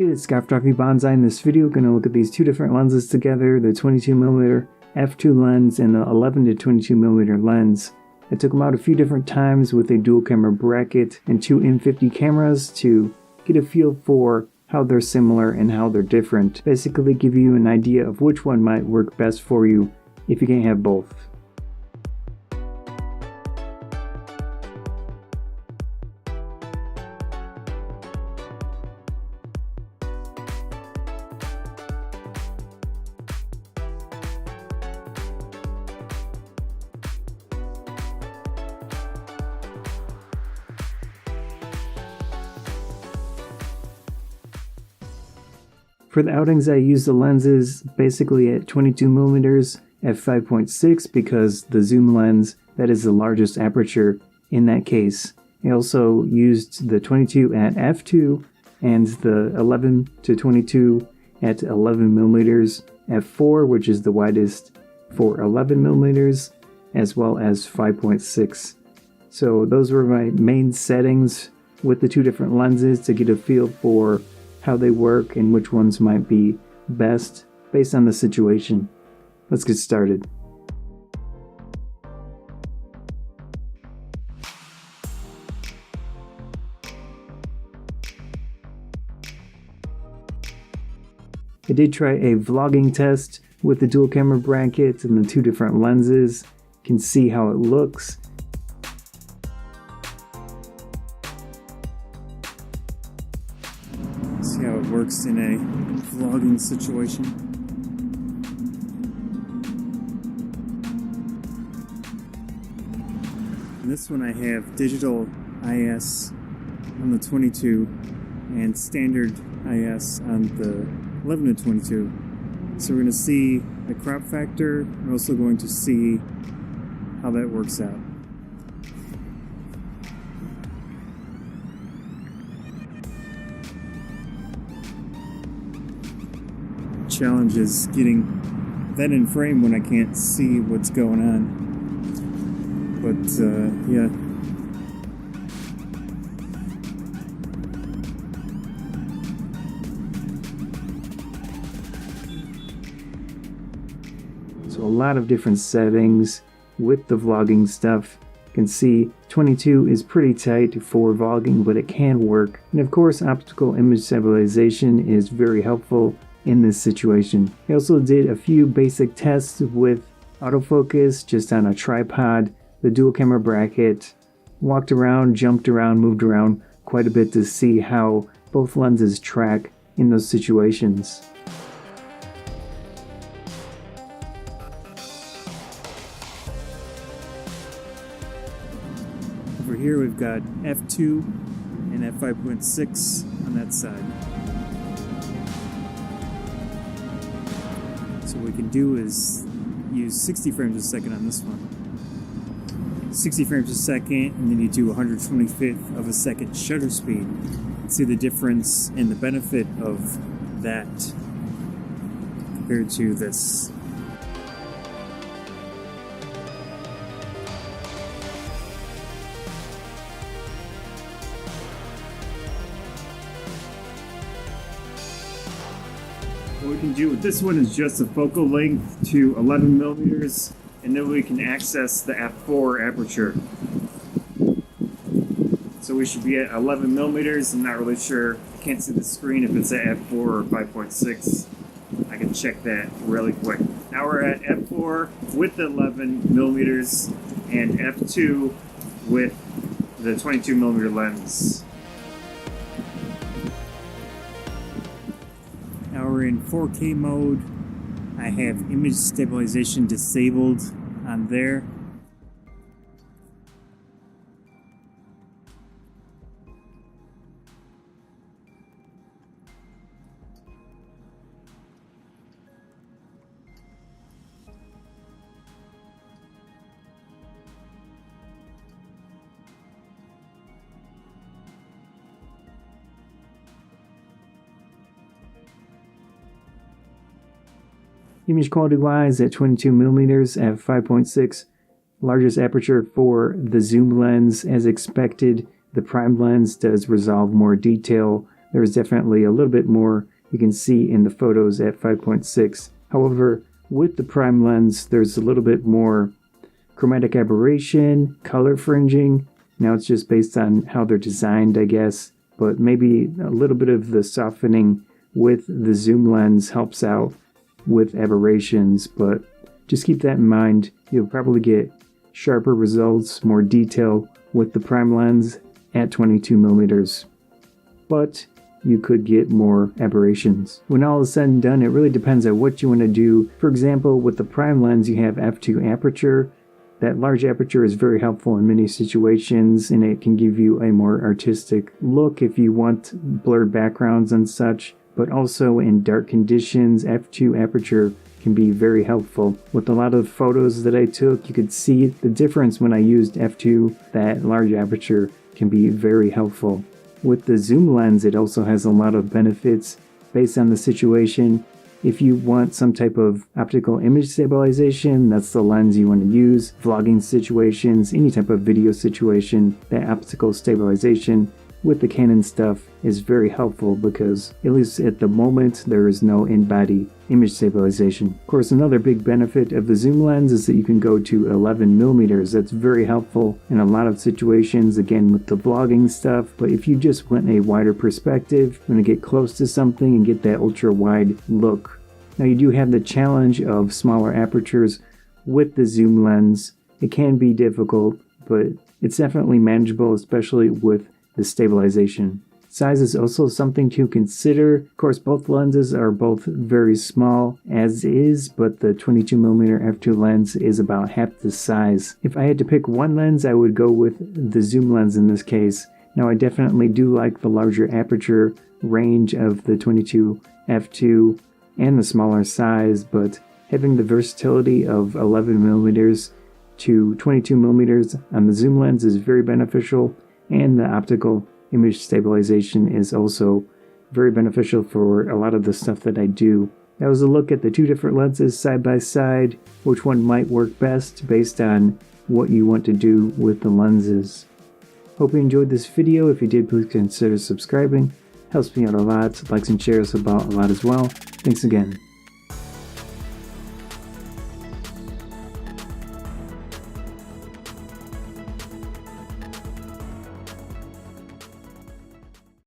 Hey, it's Scarf Talking Bonsai. In this video, we're going to look at these two different lenses together, the 22mm f2 lens and the 11-22mm lens. I took them out a few different times with a dual camera bracket and two M50 cameras to get a feel for how they're similar and how they're different. Basically give you an idea of which one might work best for you if you can't have both. For the outings, I use the lenses basically at 22mm f5.6 because the zoom lens, that is the largest aperture in that case. I also used the 22 at f2 and the 11-22 at 11mm f4, which is the widest for 11mm, as well as 5.6. So those were my main settings with the two different lenses to get a feel for how they work and which ones might be best based on the situation. Let's get started. I did try a vlogging test with the dual camera bracket and the two different lenses. You can see how it looks. See how it works in a vlogging situation. In this one I have digital IS on the 22 and standard IS on the 11-22. So we're going to see the crop factor. We're also going to see how that works out. Challenge is getting that in frame when I can't see what's going on. But yeah. So a lot of different settings with the vlogging stuff. You can see 22 is pretty tight for vlogging, but it can work. And of course, optical image stabilization is very helpful in this situation. I also did a few basic tests with autofocus just on a tripod, the dual camera bracket, walked around, jumped around, moved around quite a bit to see how both lenses track in those situations. Over here we've got f2 and f5.6 on that side. So what we can do is use 60 frames a second on this one. 60 frames a second, and then you do 125th of a second shutter speed. See the difference and the benefit of that compared to this. What we can do with this one is just a focal length to 11mm, and then we can access the f4 aperture. So we should be at 11mm. I'm not really sure. Can't see the screen if it's at f4 or 5.6. I can check that really quick. Now we're at f4 with the 11mm and f2 with the 22mm lens. Now we're in 4K mode. I have image stabilization disabled on there. Image quality wise at 22mm at 5.6, largest aperture for the zoom lens as expected. The prime lens does resolve more detail there's definitely a little bit more you can see in the photos at 5.6. However, with the prime lens, there's a little bit more chromatic aberration, color fringing. Now it's just based on how they're designed, I guess, but maybe a little bit of the softening with the zoom lens helps out with aberrations, but just keep that in mind. You'll probably get sharper results, more detail with the prime lens at 22mm, but you could get more aberrations. When all is said and done, it really depends on what you want to do. For example, with the prime lens, you have f2 aperture. That large aperture is very helpful in many situations, and it can give you a more artistic look if you want blurred backgrounds and such. But also in dark conditions, f2 aperture can be very helpful. With a lot of photos that I took, you could see the difference when I used f2. That large aperture can be very helpful. With the zoom lens, it also has a lot of benefits based on the situation. If you want some type of optical image stabilization, that's the lens you want to use. Vlogging situations, any type of video situation, that optical stabilization with the Canon stuff is very helpful because, at least at the moment, there is no in-body image stabilization. Of course, another big benefit of the zoom lens is that you can go to 11mm. That's very helpful in a lot of situations, again with the vlogging stuff, but if you just want a wider perspective, you want to get close to something and get that ultra-wide look. Now you do have the challenge of smaller apertures with the zoom lens. It can be difficult, but it's definitely manageable, especially with the stabilization. Size is also something to consider. Of course, both lenses are both very small as is, but the 22mm f2 lens is about half the size. If I had to pick one lens, I would go with the zoom lens in this case. Now, I definitely do like the larger aperture range of the 22 f2 and the smaller size, but having the versatility of 11mm to 22mm on the zoom lens is very beneficial. And the optical image stabilization is also very beneficial for a lot of the stuff that I do. That was a look at the two different lenses side by side, which one might work best based on what you want to do with the lenses. Hope you enjoyed this video. If you did, please consider subscribing. Helps me out a lot. Likes and shares help out a lot as well. Thanks again.